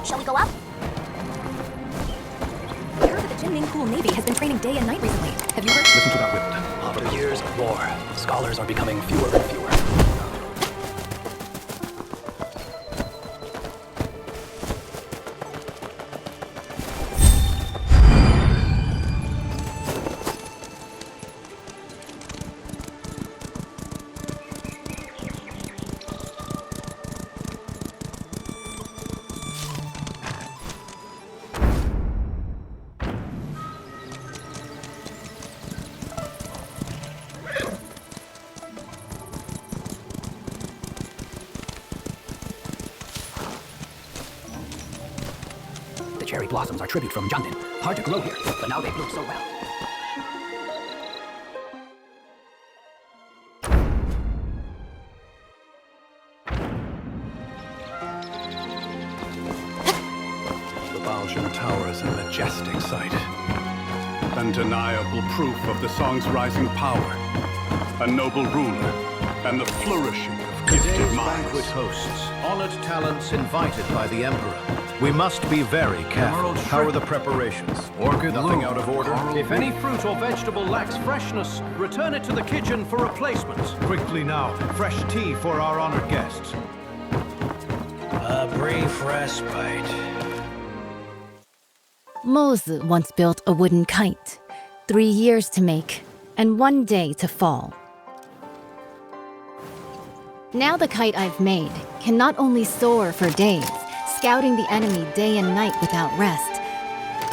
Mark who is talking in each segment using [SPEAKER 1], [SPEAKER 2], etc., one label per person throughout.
[SPEAKER 1] Shall we go up?
[SPEAKER 2] I heard that the Jinming Pool Navy has been training day and night recently. Have you heard?
[SPEAKER 3] Listen to that wind. After years of war, scholars are becoming fewer and fewer. Cherry blossoms are tribute from Jianghu. Hard to grow here, but now they bloom so well.
[SPEAKER 4] The Baojun Tower is a majestic sight. Undeniable proof of the song's rising power. A noble ruler, and the flourishing of gifted
[SPEAKER 5] Today's
[SPEAKER 4] minds.
[SPEAKER 5] banquet hosts honored talents invited by the Emperor. We must be very careful. How are the preparations? Orchid, nothing out of order?
[SPEAKER 6] If any fruit or vegetable lacks freshness, return it to the kitchen for replacement.
[SPEAKER 5] Quickly now, fresh tea for our honored guests.
[SPEAKER 7] A brief respite.
[SPEAKER 2] Mozi once built a wooden kite, 3 years to make, and 1 day to fall. Now the kite I've made can not only soar for days, scouting the enemy day and night without rest,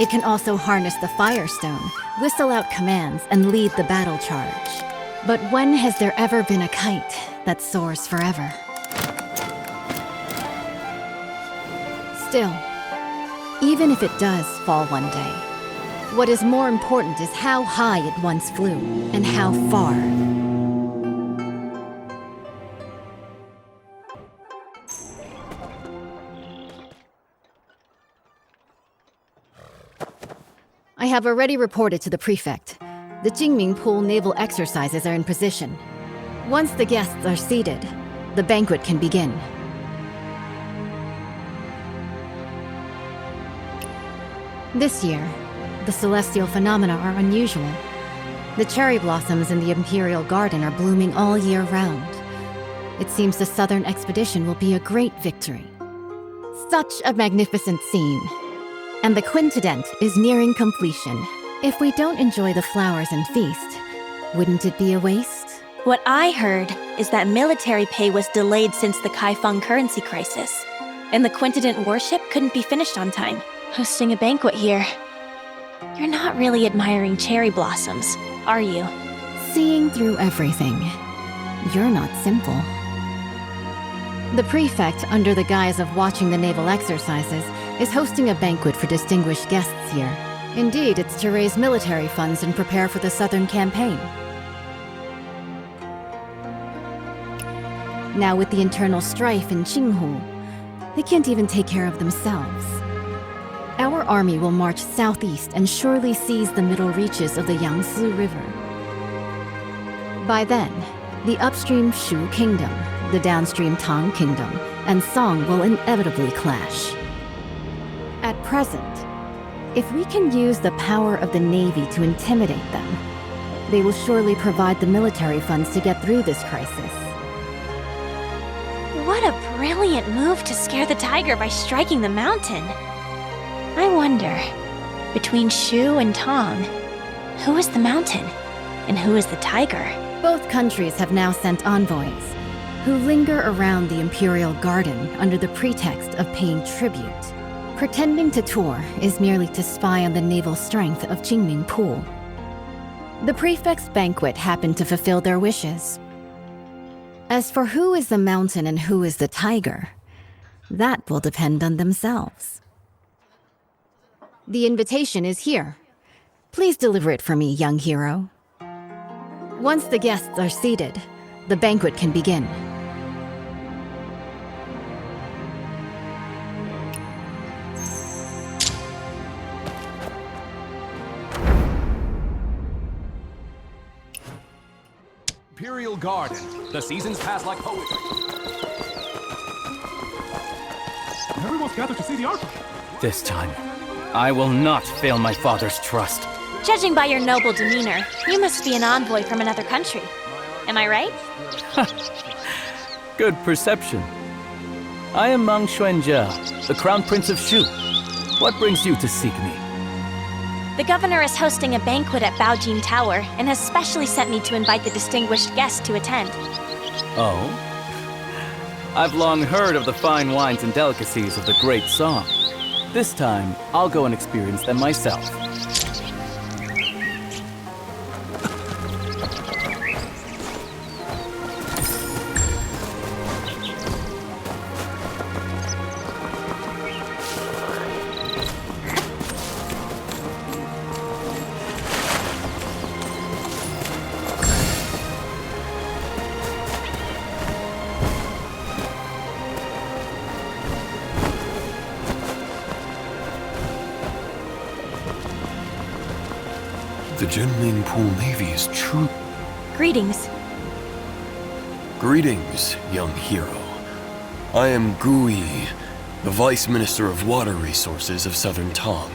[SPEAKER 2] it can also harness the firestone, whistle out commands, and lead the battle charge. But when has there ever been a kite that soars forever? Still, even if it does fall one day, what is more important is how high it once flew and how far. I have already reported to the prefect. The Jinming Pool naval exercises are in position. Once the guests are seated, the banquet can begin. This year, the celestial phenomena are unusual. The cherry blossoms in the Imperial Garden are blooming all year round. It seems the Southern expedition will be a great victory. Such a magnificent scene. And the Quintadent is nearing completion. If we don't enjoy the flowers and feast, wouldn't it be a waste?
[SPEAKER 1] What I heard is that military pay was delayed since the Kaifeng currency crisis, and the Quintadent warship couldn't be finished on time. Hosting a banquet here. You're not really admiring cherry blossoms, are you?
[SPEAKER 2] Seeing through everything. You're not simple. The prefect, under the guise of watching the naval exercises, is hosting a banquet for distinguished guests here. Indeed, it's to raise military funds and prepare for the Southern campaign. Now with the internal strife in Jianghu, they can't even take care of themselves. Our army will march southeast and surely seize the middle reaches of the Yangtze River. By then, the upstream Shu Kingdom, the downstream Tang Kingdom, and Song will inevitably clash. At present, if we can use the power of the Navy to intimidate them, they will surely provide the military funds to get through this crisis.
[SPEAKER 1] What a brilliant move to scare the tiger by striking the mountain. I wonder, between Shu and Tang, who is the mountain and who is the tiger?
[SPEAKER 2] Both countries have now sent envoys, who linger around the Imperial Garden under the pretext of paying tribute. Pretending to tour is merely to spy on the naval strength of Jinming Pool. The prefect's banquet happened to fulfill their wishes. As for who is the mountain and who is the tiger, that will depend on themselves. The invitation is here. Please deliver it for me, young hero. Once the guests are seated, the banquet can begin.
[SPEAKER 3] Imperial Garden. The seasons pass like poetry.
[SPEAKER 8] Everyone's gathered to see the archer.
[SPEAKER 9] This time, I will not fail my father's trust.
[SPEAKER 1] Judging by your noble demeanor, you must be an envoy from another country. Am I right?
[SPEAKER 9] Good perception. I am Mang Xuanjia, the Crown Prince of Shu. What brings you to seek me?
[SPEAKER 1] The governor is hosting a banquet at Baojin Tower and has specially sent me to invite the distinguished guests to attend.
[SPEAKER 9] Oh? I've long heard of the fine wines and delicacies of the Great Song. This time, I'll go and experience them myself.
[SPEAKER 10] The Jinming Pool Navy is true.
[SPEAKER 1] Greetings.
[SPEAKER 10] Greetings, young hero. I am Gui, the Vice Minister of Water Resources of Southern Tong.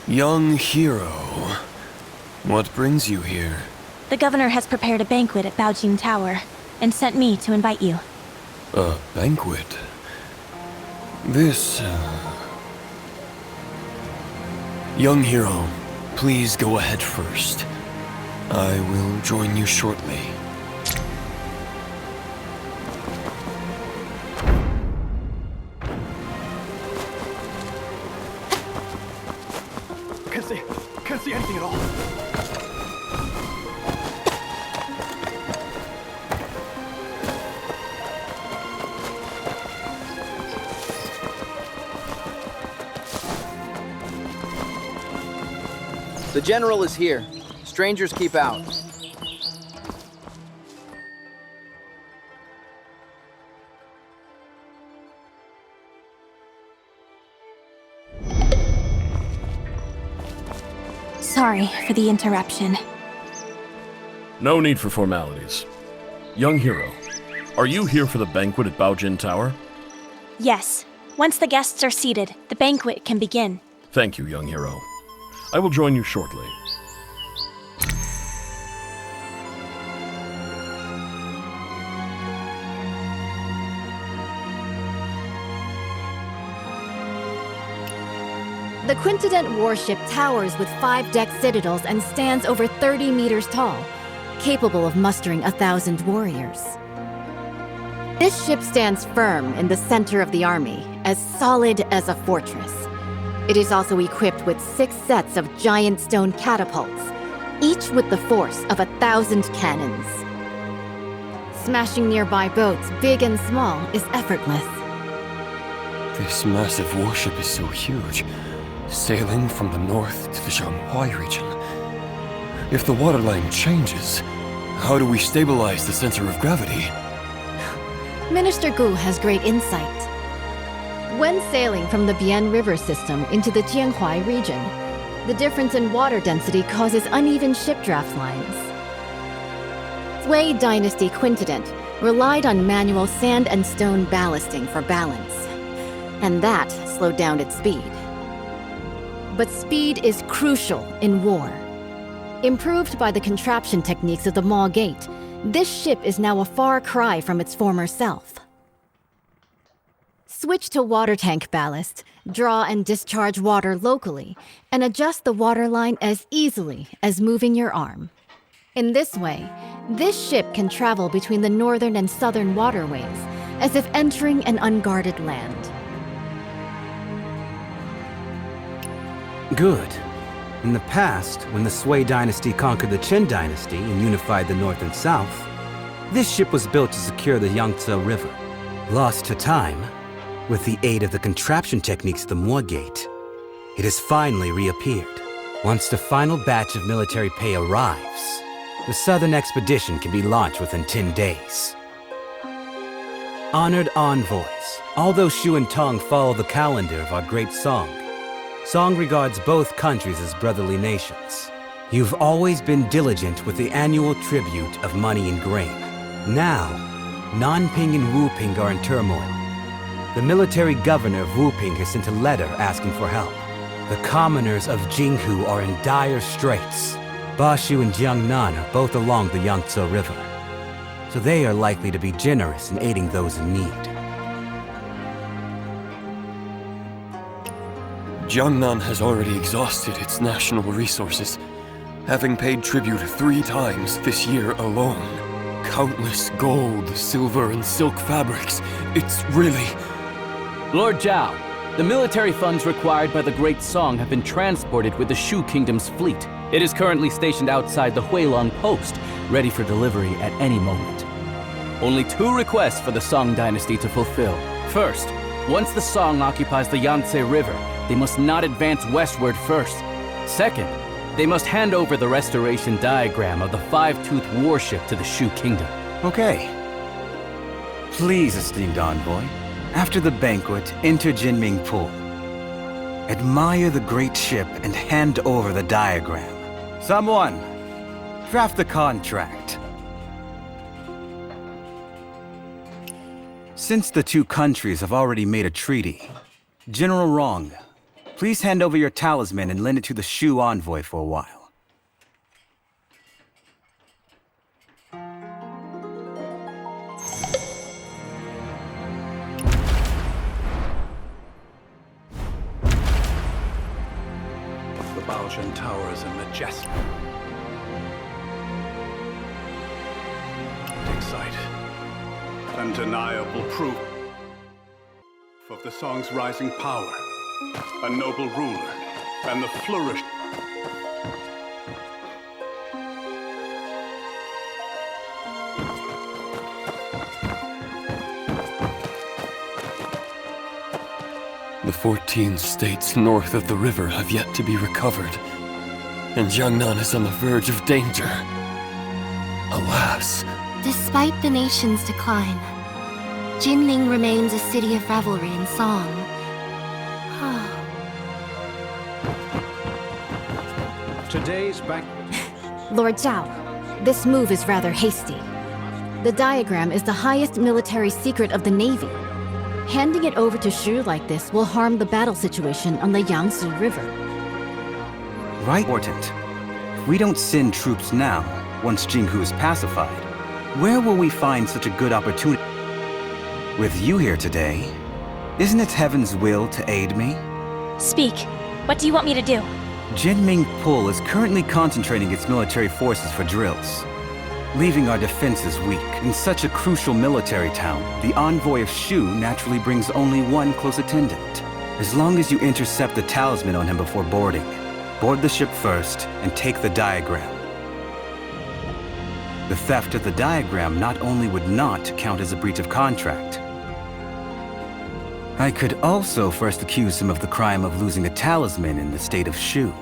[SPEAKER 10] Young hero, what brings you here?
[SPEAKER 1] The governor has prepared a banquet at Baojin Tower and sent me to invite you.
[SPEAKER 10] A banquet? This, Young hero, please go ahead first. I will join you shortly.
[SPEAKER 8] Can't see anything at all.
[SPEAKER 11] The general is here. Strangers keep out.
[SPEAKER 1] Sorry for the interruption.
[SPEAKER 12] No need for formalities. Young hero, are you here for the banquet at Baojin Tower?
[SPEAKER 1] Yes. Once the guests are seated, the banquet can begin.
[SPEAKER 12] Thank you, young hero. I will join you shortly.
[SPEAKER 2] The Quintadent warship towers with 5-deck citadels and stands over 30 meters tall, capable of mustering 1,000 warriors. This ship stands firm in the center of the army, as solid as a fortress. It is also equipped with 6 sets of giant stone catapults, each with the force of 1,000 cannons. Smashing nearby boats, big and small, is effortless.
[SPEAKER 10] This massive warship is so huge, sailing from the north to the Jianghu region. If the waterline changes, how do we stabilize the center of gravity?
[SPEAKER 2] Minister Gu has great insight. When sailing from the Bian River system into the Jianghu region, the difference in water density causes uneven ship draft lines. Sui Dynasty Quintadent relied on manual sand and stone ballasting for balance, and that slowed down its speed. But speed is crucial in war. Improved by the contraption techniques of the Maw Gate, this ship is now a far cry from its former self. Switch to water tank ballast, draw and discharge water locally, and adjust the waterline as easily as moving your arm. In this way, this ship can travel between the northern and southern waterways, as if entering an unguarded land.
[SPEAKER 13] Good. In the past, when the Sui dynasty conquered the Qin dynasty and unified the north and south, this ship was built to secure the Yangtze River. Lost to time, with the aid of the contraption techniques of the Maw Gate, it has finally reappeared. Once the final batch of military pay arrives, the southern expedition can be launched within 10 days. Honored envoys, although Shu and Tong follow the calendar of our great song, Song regards both countries as brotherly nations. You've always been diligent with the annual tribute of money and grain. Now, Nanping and Wuping are in turmoil. The military governor of Wuping has sent a letter asking for help. The commoners of Jianghu are in dire straits. Bashu and Jiangnan are both along the Yangtze River, so they are likely to be generous in aiding those in need.
[SPEAKER 10] Jiangnan has already exhausted its national resources, having paid tribute 3 times this year alone. Countless gold, silver, and silk fabrics. It's really...
[SPEAKER 9] Lord Zhao, the military funds required by the Great Song have been transported with the Shu Kingdom's fleet. It is currently stationed outside the Huilong post, ready for delivery at any moment. Only 2 requests for the Song dynasty to fulfill. First, once the Song occupies the Yangtze River, they must not advance westward first. Second, they must hand over the restoration diagram of the 5-toothed warship to the Shu Kingdom.
[SPEAKER 13] Okay. Please, esteemed envoy, after the banquet, enter Jinming Pool. Admire the great ship and hand over the diagram. Someone, draft the contract. Since the 2 countries have already made a treaty, General Murong, please hand over your talisman and lend it to the Shu envoy for a while.
[SPEAKER 4] The Baoshan Towers are majestic. Sight. Undeniable proof of the song's rising power. A noble ruler, and the flourish.
[SPEAKER 10] The 14 states north of the river have yet to be recovered, and Jiangnan is on the verge of danger. Alas.
[SPEAKER 14] Despite the nation's decline, Jinming remains a city of revelry and song.
[SPEAKER 6] Today's banquet.
[SPEAKER 2] Lord Zhao, this move is rather hasty. The diagram is the highest military secret of the Navy. Handing it over to Shu like this will harm the battle situation on the Yangtze River.
[SPEAKER 13] Right, important. If we don't send troops now, once Jianghu is pacified, where will we find such a good opportunity? With you here today, isn't it heaven's will to aid me?
[SPEAKER 1] Speak. What do you want me to do?
[SPEAKER 13] Jinming Pool is currently concentrating its military forces for drills, leaving our defenses weak. In such a crucial military town, the envoy of Shu naturally brings only one close attendant. As long as you intercept the talisman on him before boarding, board the ship first and take the diagram. The theft of the diagram not only would not count as a breach of contract, I could also first accuse him of the crime of losing a talisman in the state of Shu.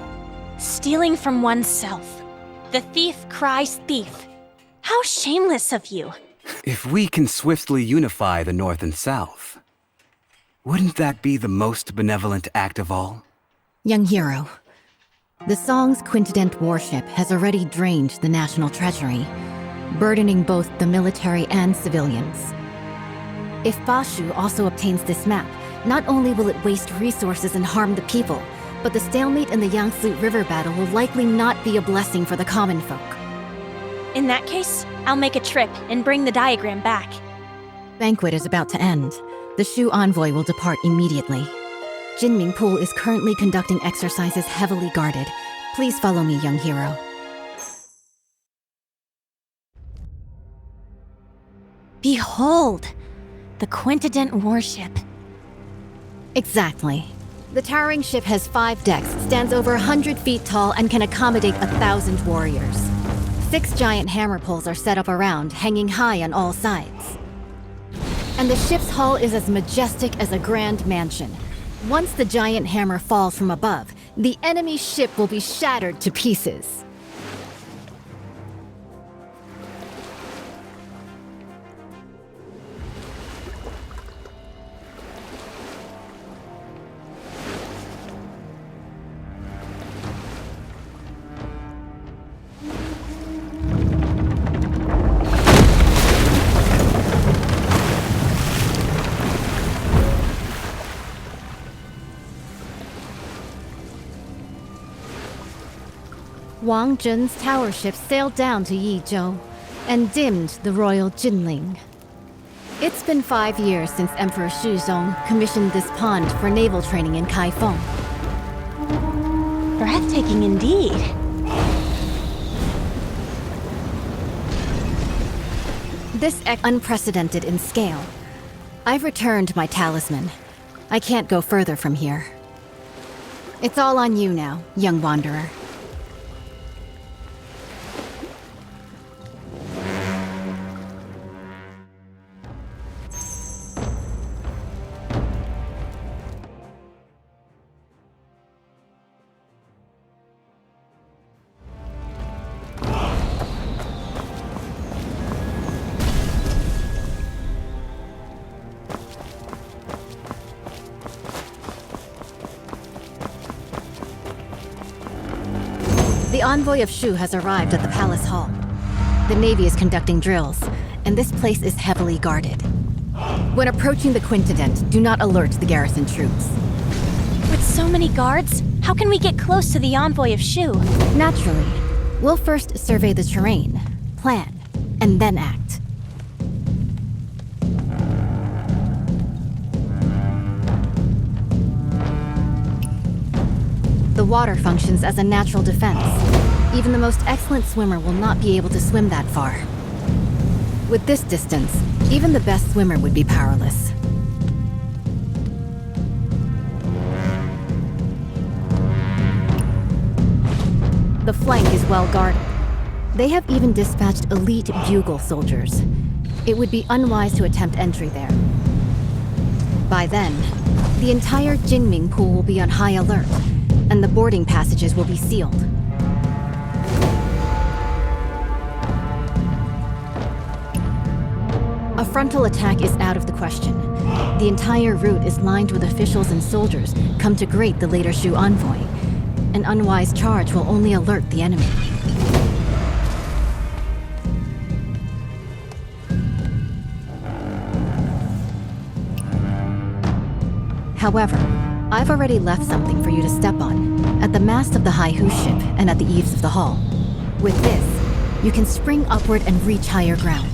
[SPEAKER 1] Stealing from oneself. The thief cries thief. How shameless of you.
[SPEAKER 13] If we can swiftly unify the North and South, wouldn't that be the most benevolent act of all?
[SPEAKER 2] Young hero, the Song's Quintadent warship has already drained the national treasury, burdening both the military and civilians. If Bashu also obtains this map, not only will it waste resources and harm the people, but the stalemate in the Yangtze River battle will likely not be a blessing for the common folk.
[SPEAKER 1] In that case, I'll make a trip and bring the diagram back.
[SPEAKER 2] Banquet is about to end. The Shu envoy will depart immediately. Jinming Pool is currently conducting exercises heavily guarded. Please follow me, young hero.
[SPEAKER 1] Behold! The Quintadent warship.
[SPEAKER 2] Exactly. The towering ship has 5 decks, stands over 100 feet tall, and can accommodate 1,000 warriors. 6 giant hammer poles are set up around, hanging high on all sides. And the ship's hull is as majestic as a grand mansion. Once the giant hammer falls from above, the enemy ship will be shattered to pieces. Wang Zhen's tower ship sailed down to Yizhou and dimmed the royal Jinling. It's been 5 years since Emperor Shizong commissioned this pond for naval training in Kaifeng.
[SPEAKER 1] Breathtaking indeed.
[SPEAKER 2] This unprecedented in scale. I've returned my talisman. I can't go further from here. It's all on you now, young wanderer. The envoy of Shu has arrived at the palace hall. The Navy is conducting drills, and this place is heavily guarded. When approaching the Quintadent, do not alert the garrison troops.
[SPEAKER 1] With so many guards, how can we get close to the envoy of Shu?
[SPEAKER 2] Naturally, we'll first survey the terrain, plan, and then act. The water functions as a natural defense. Even the most excellent swimmer will not be able to swim that far. With this distance, even the best swimmer would be powerless. The flank is well guarded. They have even dispatched elite bugle soldiers. It would be unwise to attempt entry there. By then, the entire Jinming Pool will be on high alert, and the boarding passages will be sealed. A frontal attack is out of the question. The entire route is lined with officials and soldiers come to greet the later Shu envoy. An unwise charge will only alert the enemy. However, I've already left something for you to step on, at the mast of the Haihu ship and at the eaves of the hall. With this, you can spring upward and reach higher ground.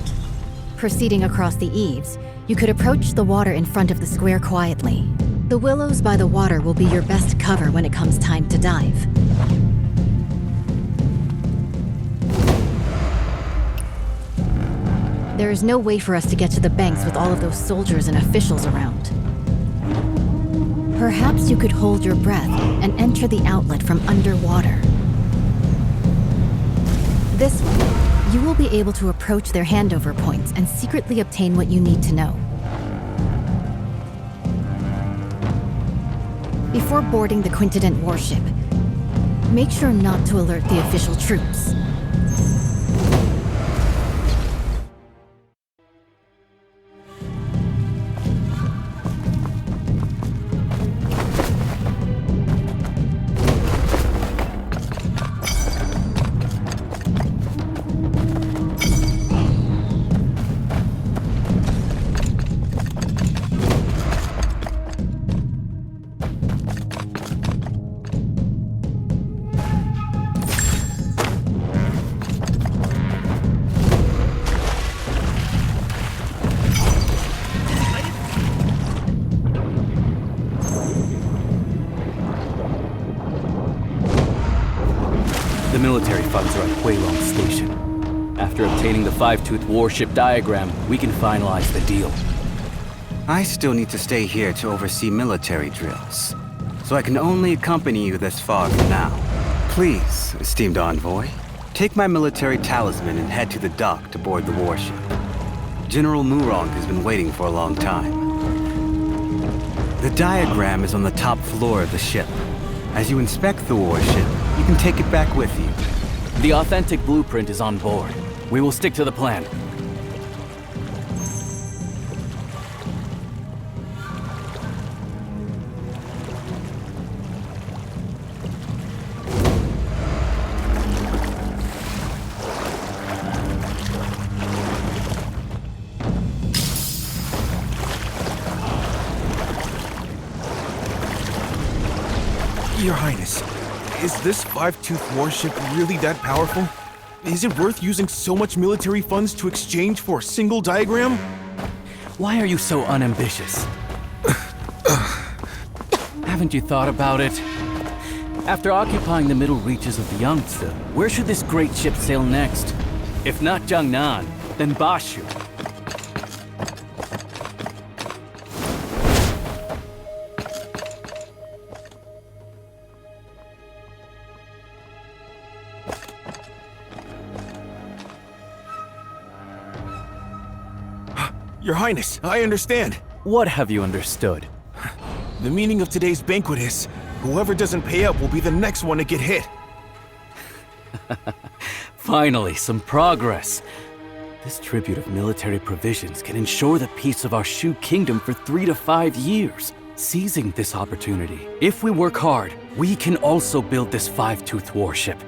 [SPEAKER 2] Proceeding across the eaves, you could approach the water in front of the square quietly. The willows by the water will be your best cover when it comes time to dive. There is no way for us to get to the banks with all of those soldiers and officials around. Perhaps you could hold your breath and enter the outlet from underwater. This way, you will be able to approach their handover points and secretly obtain what you need to know. Before boarding the Quintadent warship, make sure not to alert the official troops.
[SPEAKER 9] The military funds are at Huilong Station. After obtaining the five-tooth warship diagram, we can finalize the deal.
[SPEAKER 13] I still need to stay here to oversee military drills, so I can only accompany you this far for now. Please, esteemed envoy, take my military talisman and head to the dock to board the warship. General Murong has been waiting for a long time. The diagram is on the top floor of the ship. As you inspect the warship, you can take it back with you.
[SPEAKER 9] The authentic blueprint is on board. We will stick to the plan.
[SPEAKER 15] Your Highness,
[SPEAKER 8] Is this five-tooth warship really that powerful? Is it worth using so much military funds to exchange for a single diagram?
[SPEAKER 9] Why are you so unambitious? Haven't you thought about it? After occupying the middle reaches of the Yangtze, where should this great ship sail next? If not Jiangnan, then Bashu.
[SPEAKER 8] Your Highness, I understand.
[SPEAKER 9] What have you understood?
[SPEAKER 8] The meaning of today's banquet is, whoever doesn't pay up will be the next one to get hit.
[SPEAKER 9] Finally, some progress. This tribute of military provisions can ensure the peace of our Shu kingdom for 3 to 5 years. Seizing this opportunity, if we work hard, we can also build this five-tooth warship.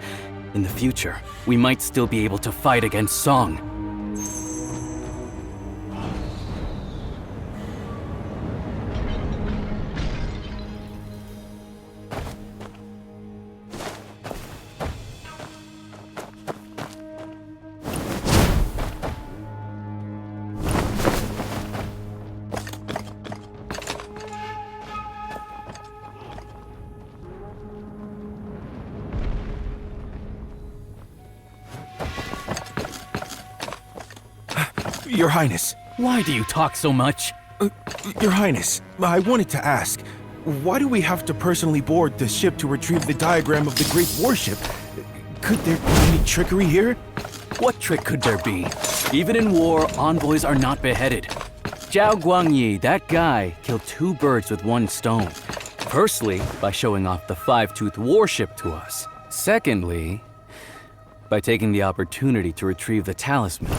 [SPEAKER 9] In the future, we might still be able to fight against Song.
[SPEAKER 8] Your Highness.
[SPEAKER 9] Why do you talk so much?
[SPEAKER 8] Your Highness, I wanted to ask, why do we have to personally board the ship to retrieve the diagram of the Great Warship? Could there be any trickery here?
[SPEAKER 9] What trick could there be? Even in war, envoys are not beheaded. Zhao Guangyi, that guy, killed 2 birds with 1 stone. Firstly, by showing off the five-tooth warship to us. Secondly, by taking the opportunity to retrieve the talisman.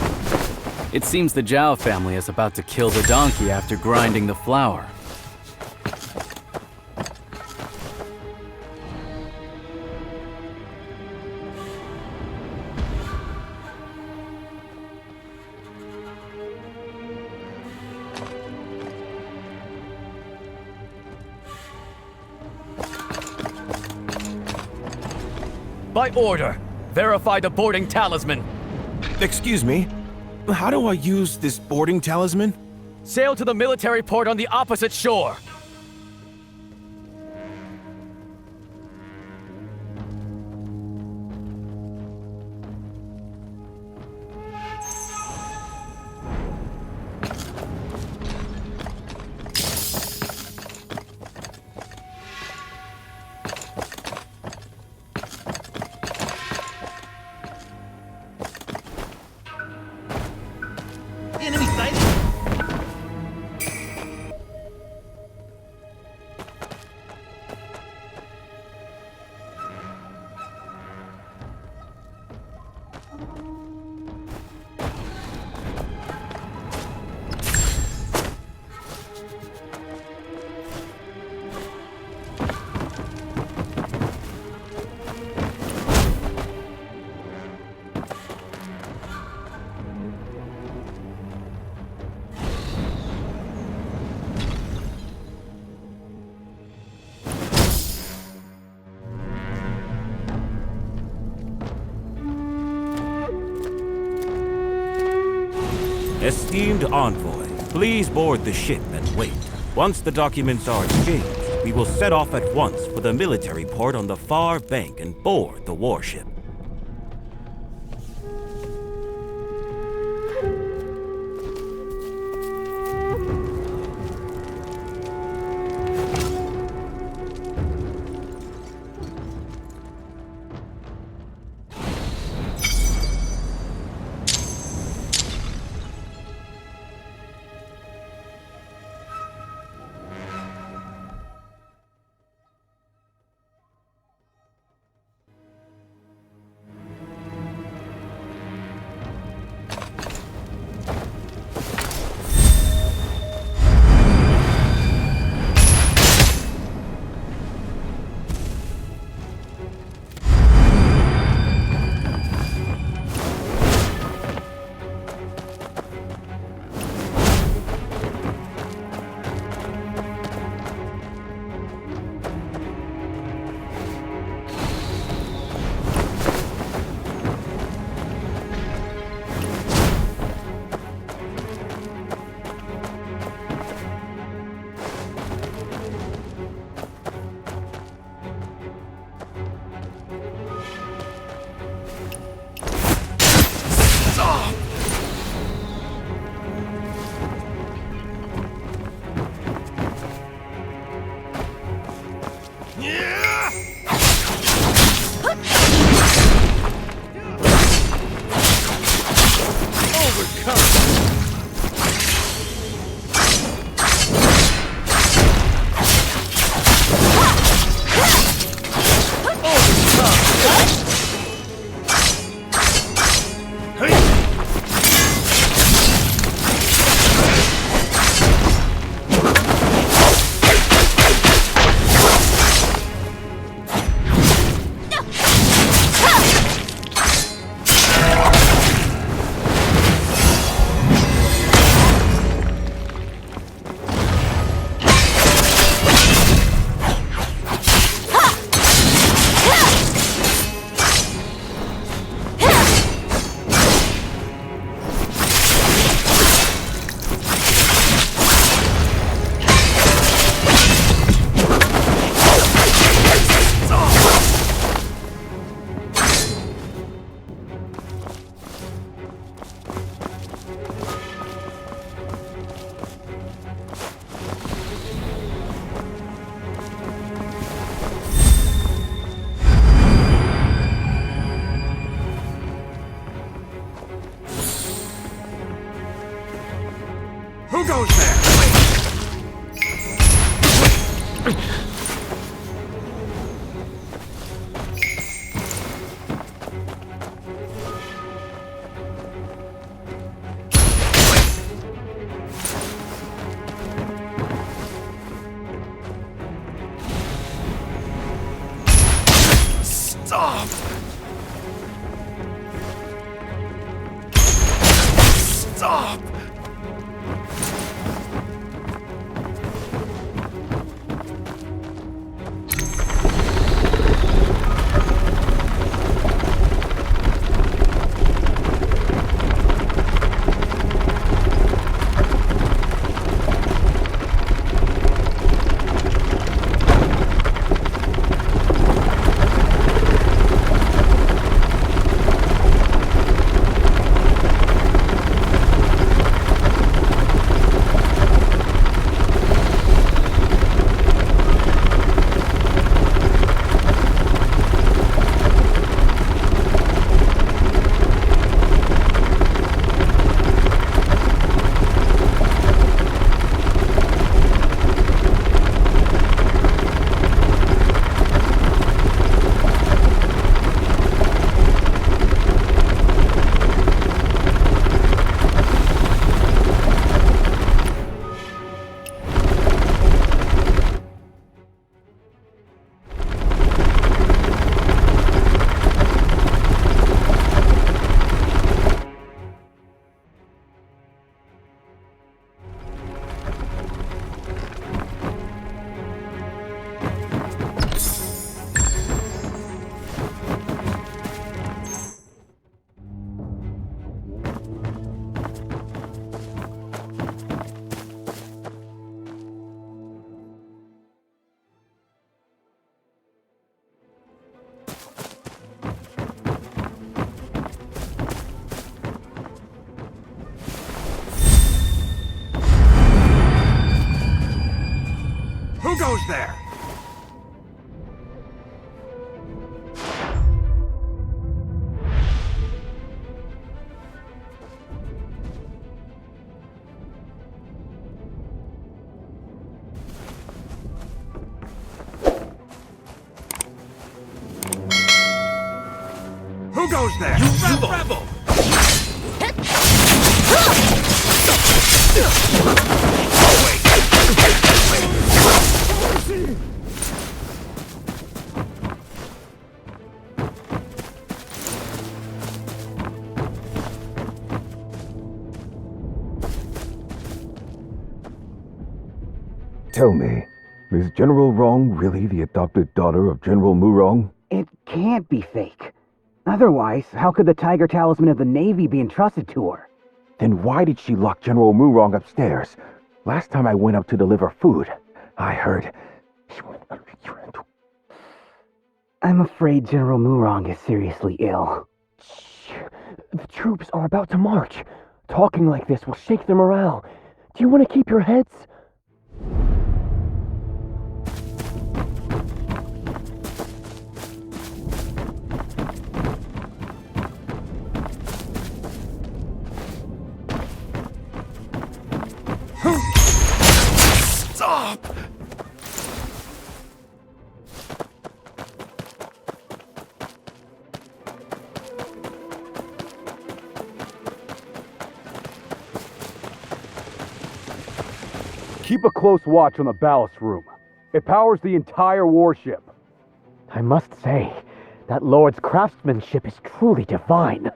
[SPEAKER 9] It seems the Zhao family is about to kill the donkey after grinding the flour.
[SPEAKER 15] By order, verify the boarding talisman.
[SPEAKER 8] Excuse me? How do I use this boarding talisman?
[SPEAKER 15] Sail to the military port on the opposite shore.
[SPEAKER 16] Esteemed envoy, please board the ship and wait. Once the documents are exchanged, we will set off at once for the military port on the far bank and board the warship.
[SPEAKER 8] goes there?
[SPEAKER 10] Stop! Stop!
[SPEAKER 8] Who goes there? Who goes there? You rebel! Tell me, is General Rong really the adopted daughter of General Murong?
[SPEAKER 17] It can't be fake. Otherwise, how could the Tiger Talisman of the Navy be entrusted to her?
[SPEAKER 8] Then why did she lock General Murong upstairs? Last time I went up to deliver food, I heard she went under the trend.
[SPEAKER 17] I'm afraid General Murong is seriously ill.
[SPEAKER 18] Shh. The troops are about to march. Talking like this will shake their morale. Do you want to keep your heads?
[SPEAKER 10] Stop!
[SPEAKER 19] Keep a close watch on the ballast room. It powers the entire warship.
[SPEAKER 18] I must say, that Lord's craftsmanship is truly divine.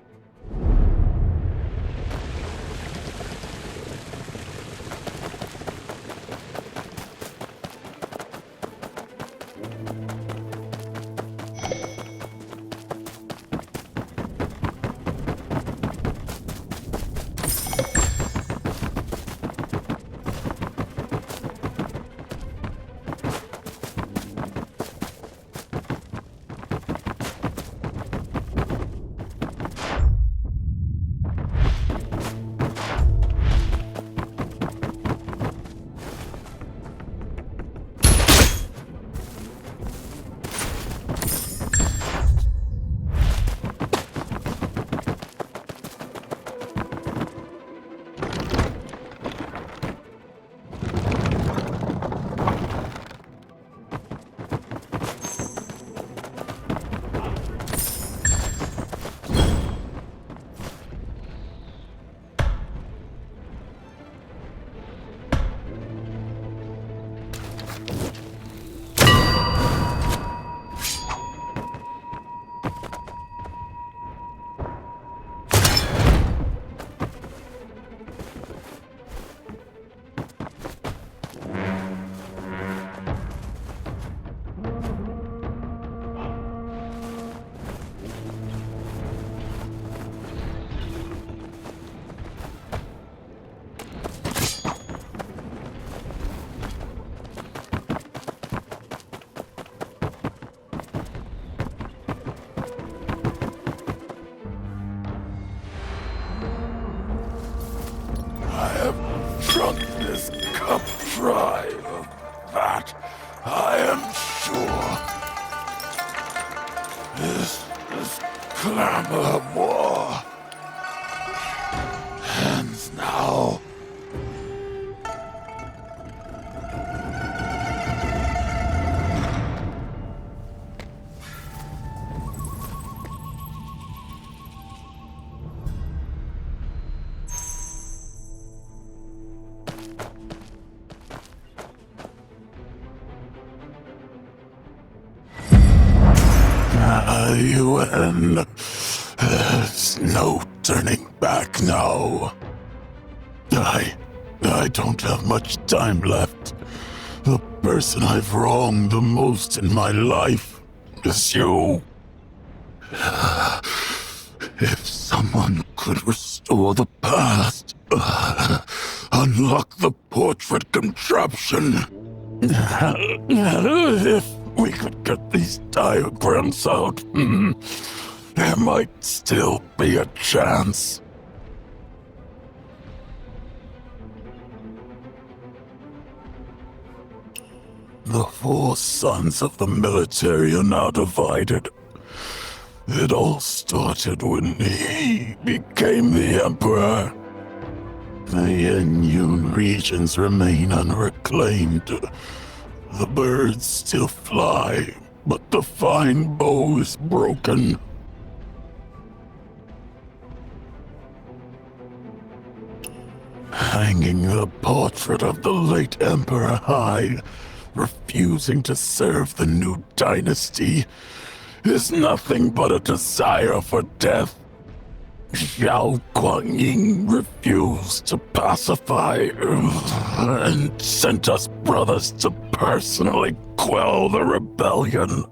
[SPEAKER 20] a pride of that, I am sure. This clamor of war ends now. Yuan, there's no turning back now. I don't have much time left. The person I've wronged the most in my life is you. If someone could restore the past, unlock the portrait contraption, if we could get these diagrams out, there might still be a chance. The 4 sons of the military are now divided. It all started when he became the emperor. The Yun regions remain unreclaimed. The birds still fly, but the fine bow is broken. Hanging the portrait of the late emperor high, refusing to serve the new dynasty, is nothing but a desire for death. Zhao Guangying refused to pacify and sent us brothers to personally quell the rebellion.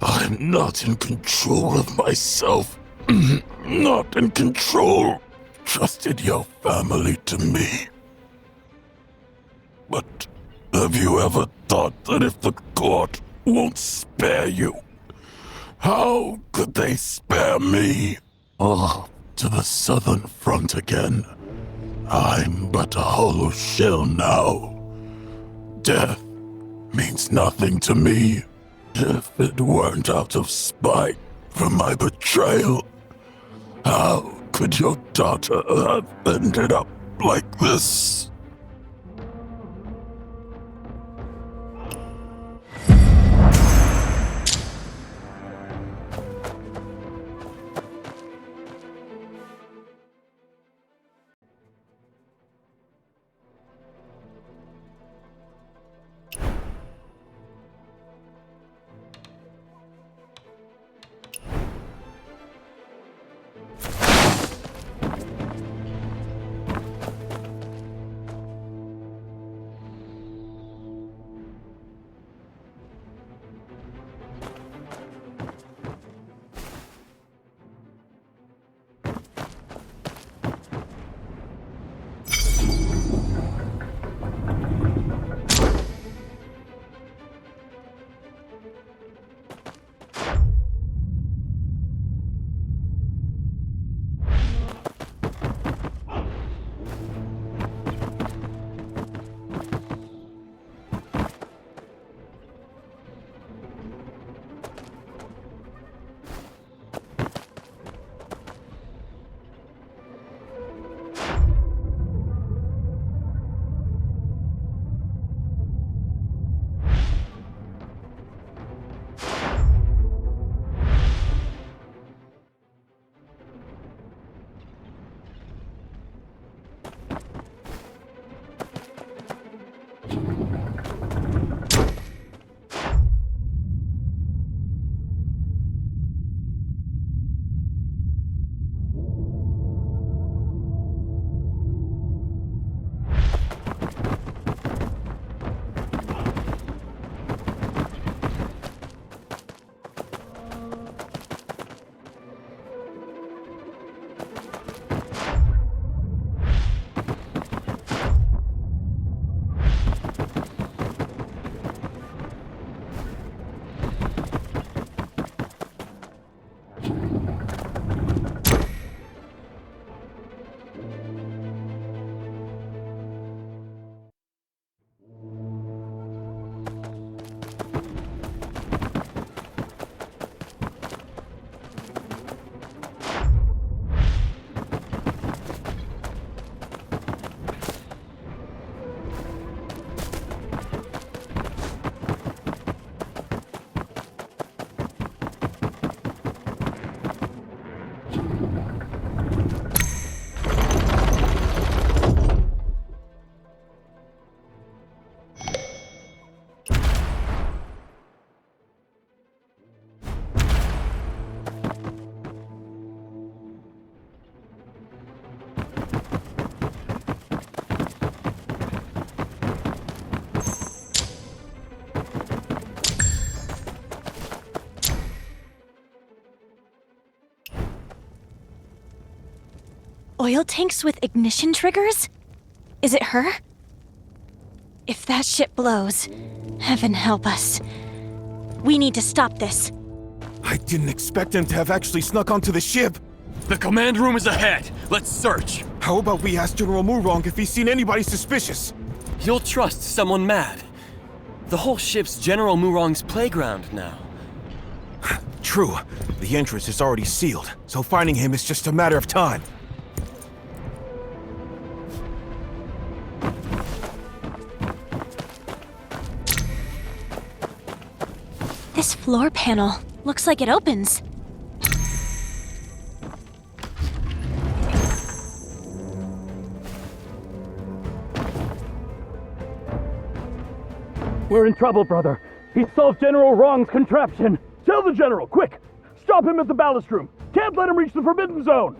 [SPEAKER 20] I'm not in control of myself. Not in control. Trusted your family to me. But have you ever thought that if the court won't spare you, how could they spare me? Oh, to the southern front again. I'm but a hollow shell now. Death means nothing to me. If it weren't out of spite for my betrayal, how could your daughter have ended up like this?
[SPEAKER 1] Oil tanks with ignition triggers? Is it her? If that ship blows, heaven help us. We need to stop this.
[SPEAKER 8] I didn't expect him to have actually snuck onto the ship.
[SPEAKER 10] The command room is ahead. Let's search.
[SPEAKER 8] How about we ask General Murong if he's seen anybody suspicious?
[SPEAKER 10] He'll trust someone mad. The whole ship's General Murong's playground now.
[SPEAKER 8] True. The entrance is already sealed, so finding him is just a matter of time.
[SPEAKER 1] This floor panel looks like it opens.
[SPEAKER 18] We're in trouble, brother. He solved General Wrong's contraption.
[SPEAKER 19] Tell the General, quick! Stop him at the ballast room! Can't let him reach the Forbidden Zone!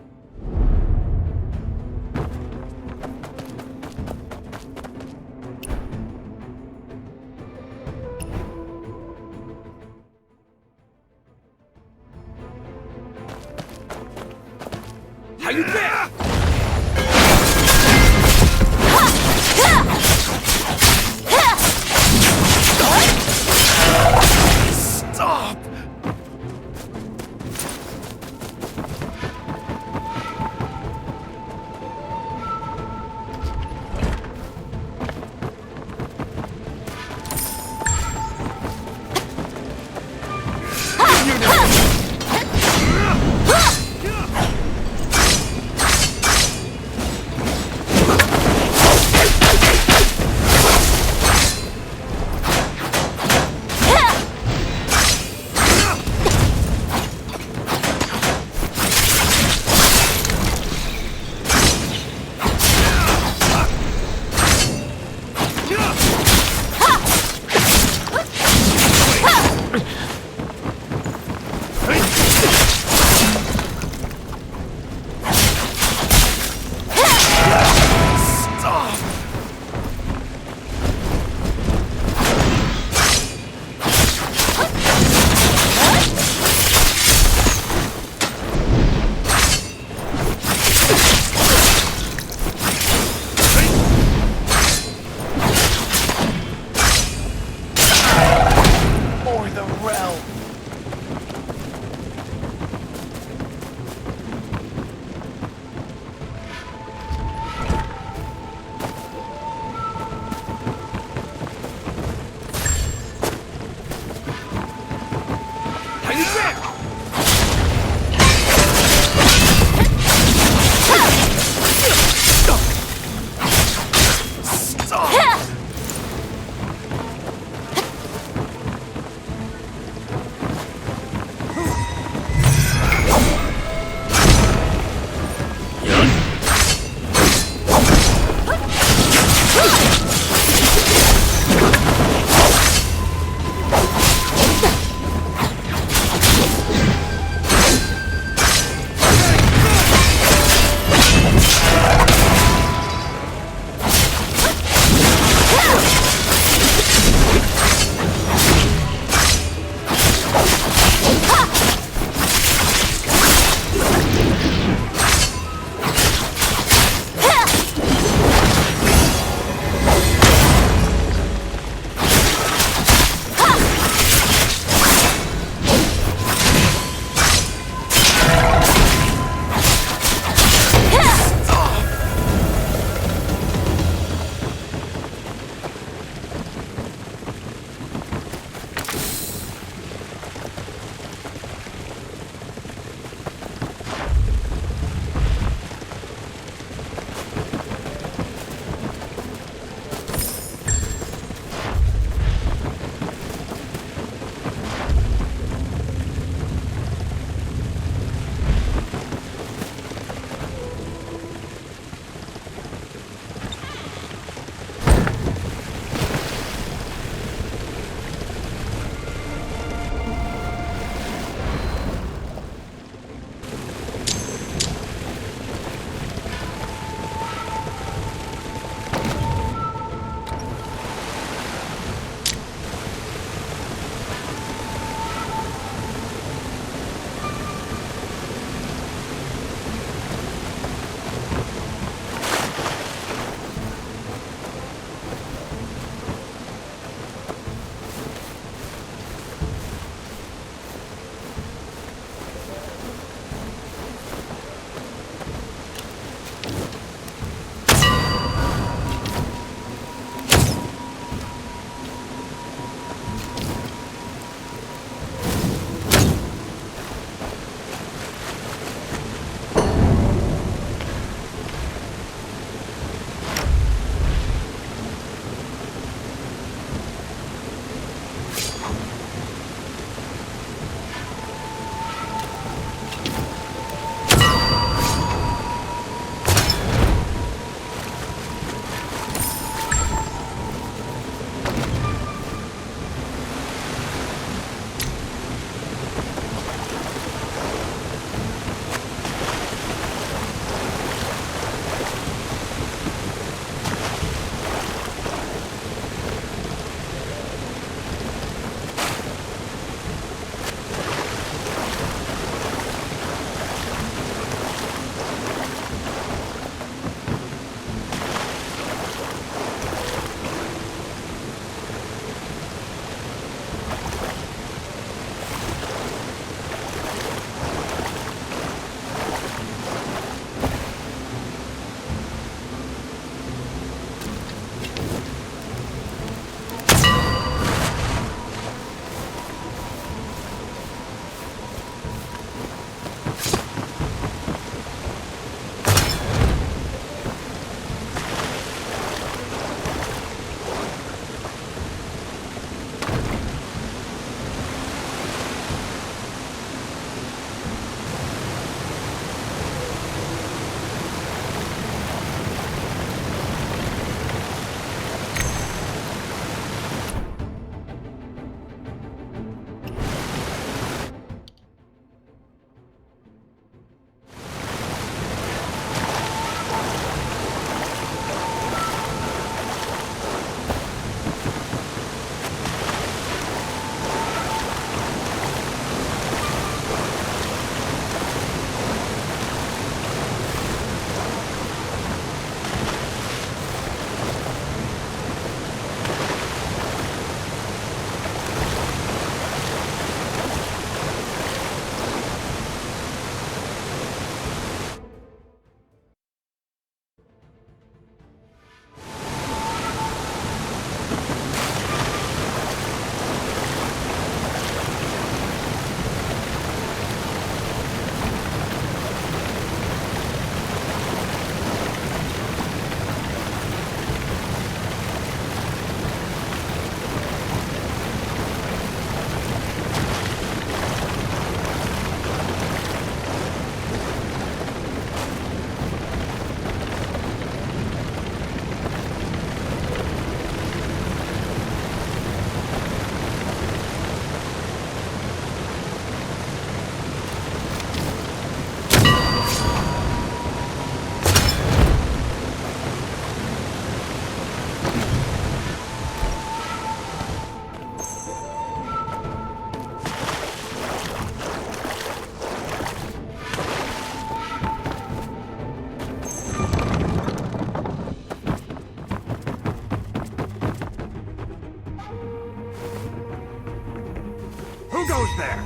[SPEAKER 10] How you been?
[SPEAKER 20] Stop!
[SPEAKER 5] goes there?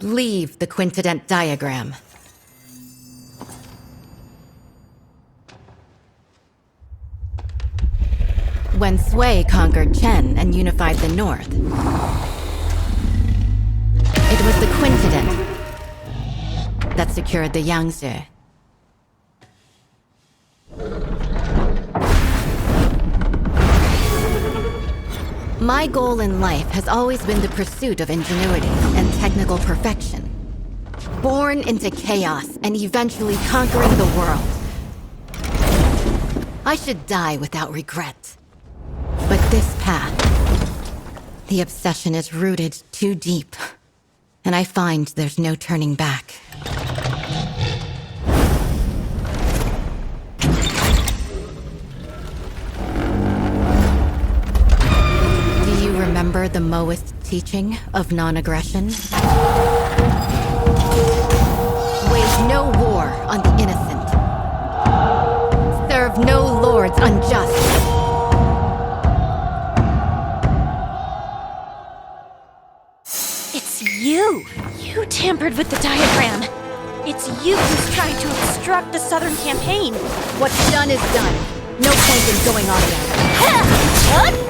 [SPEAKER 2] Leave the Quintadent diagram. When Sui conquered Chen and unified the north, it was the Quintadent that secured the Yangtze. My goal in life has always been the pursuit of ingenuity and technical perfection. Born into chaos and eventually conquering the world. I should die without regret. But this path, the obsession is rooted too deep, and I find there's no turning back. Remember the Maoist teaching of non-aggression? Wage no war on the innocent. lords unjust.
[SPEAKER 1] It's you! You tampered with the diagram! It's you who's trying to obstruct the Southern campaign!
[SPEAKER 2] What's done is done. No point in going on about it.